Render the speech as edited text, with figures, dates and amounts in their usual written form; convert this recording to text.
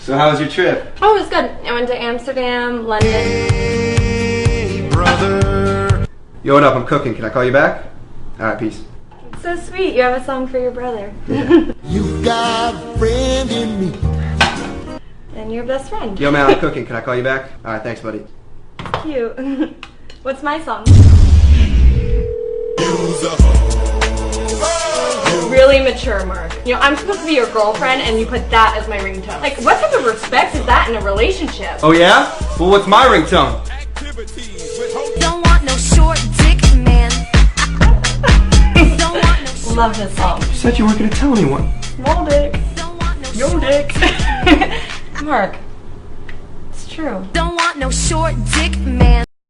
So how was your trip? Oh, it was good. I went to Amsterdam, London. Hey, brother. Yo, what up? I'm cooking. Can I call you back? Alright, peace. So sweet. You have a song for your brother. Yeah. You got a friend in me. And your best friend. Yo, man, I'm cooking. Can I call you back? Alright, thanks, buddy. Cute. What's my song? Really mature, Mark. You know, I'm supposed to be your girlfriend and you put that as my ringtone. Like, what type of respect is that in a relationship? Oh, yeah? Well, what's my ringtone? Don't want no short dick, man. Don't want no short Love this song. You said you weren't gonna tell anyone. Small dick. Don't want no Yo, short dick. Mark, it's true. Don't want no short dick, man.